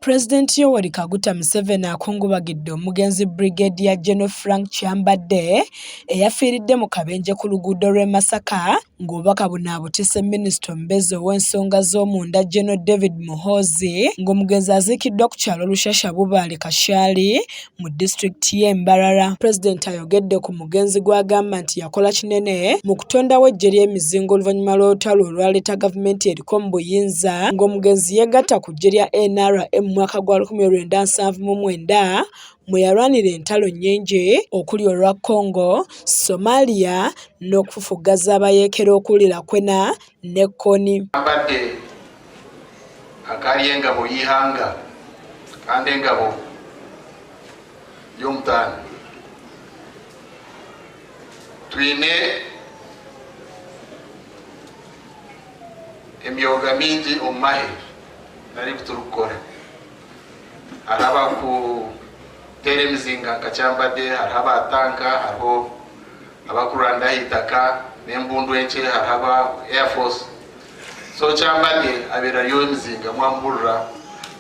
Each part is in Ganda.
Pulezidenti Yoweri Kaguta Museveni akungubagidde omugenzi Brigadier General Frank Kyambadde eyafiiridde mu kabenje ku luguudo lw'e Masaka ng'obubaka buno abutisse Minisita omubeezi ow'ensonga z'omunda General David Muhoozi ng'omugenzi aziikiddwa ku kyalo Lushasha Bubaale Kashyali mu disitulikiti y'e Mbarara. Pulezidenti ayogedde ku mugenzi gw'agamba nti yakola kinene mu kutondawo eggye ly'emizingo oluvannyuma lw'olutalo olwaleeta gavumenti eriko mu buyinza ng'omugenzi yeegatta ku ggye lya NRM mu mwaka gwa 1979 mwe yalwanira entalo nnyingi okuli olwa Congo, Somalia n'okufufuggaza abayeekera okuwulira kwena ne Koni. Kyambadde akali engabo y'ihanga kandi engabo y'omutaano twine emyoga mingi omu mahe nari kuturukukora hariho kutera emizinga nka Kyambadde, hariho abatanka, hariho abakurandaho itaka n'embundu enkye, hariho aba Air Force. So Kyambadde abeerayo emizinga mwamburira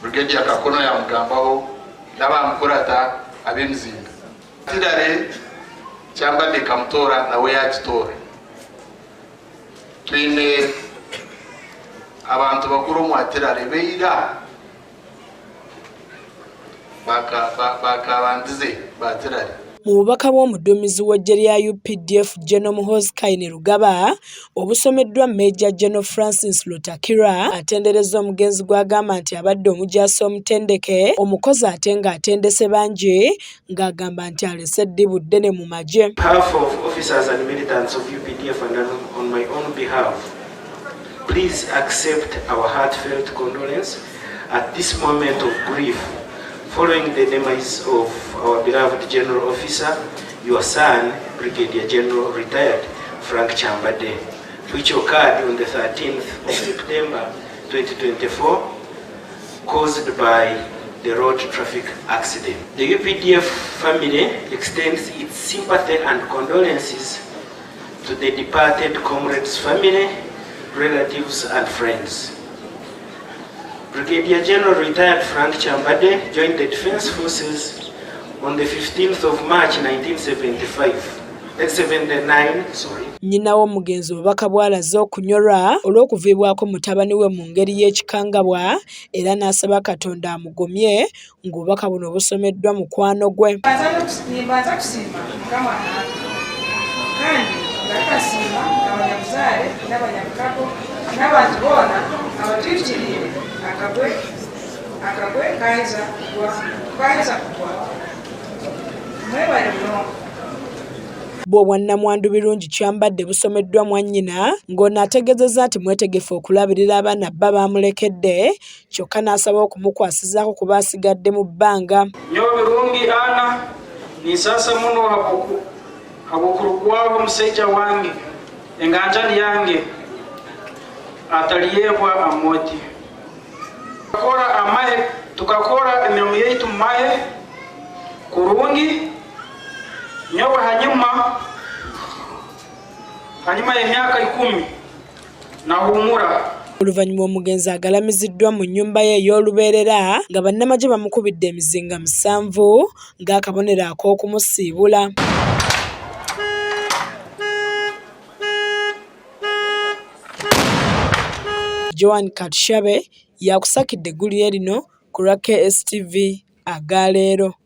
Brigadier Kakono yamugambaho n'abamukurata ab'emizinga. Tirare Kyambadde kamutora nawe yagitoore. Twine abantu bakuru mu Tirare beira bakabandize batirari. Mu bubaka bw'omuduumizi w'eggye lya UPDF General Muhoozi Kainerugaba obusomeddwa Major General Francis Lutakira atendereza omugenzi gw'agamba nti abadde omujaasi omutendeke omukozi ate ng'atendese bangi ng'agamba nti alese eddibu ddene mu magye. On behalf of officers and militants of UPDF and on my own behalf, please accept our heartfelt condolence at this moment of grief following the demise of our beloved General Officer, your son, Brigadier General Retired Frank Kyambadde, which occurred on the 13th of September 2024, caused by the road traffic accident. The UPDF family extends its sympathy and condolences to the departed comrade's family, relatives and friends. Brigadier General Retired Frank Kyambadde joined the Defence Forces on the 15th of March 1979. Nnyina w'omugenzi obubaka bw'alaze okunyolwa olw'okuviibwako mutabani we mu ngeri y'ekikangabwa era n'asaba Katonda amugumye ng'obubaka buno busomeddwa mukwano gwe. Mbaza kusiima Mukama kandi bakasiima abanyabuzaale n'abanyabukako n'abantu boona abatujjirire akagwe kaayinza kugwa mwebale bulungi. Bw'obwa nnamwandu birungi Kyambadde busomeddwa mwannyina ng'ono ategeezezza nti mwetegefu okulabirira abaana bba baamulekedde kyokka n'asaba okumukwasizaako kuba asigadde mu bbanga. Nnyo birungi Ana ninsasa muno habw'okurugwaho omusajja wange enganjani yange ataliyebwa amoti tukakora amahe tukakora emirimu yaitu mu mahe kurungi nyowe hanyuma y'emyaka 10 nahumura. Oluvannyuma omugenzi agalamiziddwa mu nnyumba ye ey'olubeerera nga bannamagye bamukubidde emizinga 7 ng'akabonero ak'okumusiibula. Joan Katushabe yakusakidde eggulu lye lino ku lwa KSTV agaleero.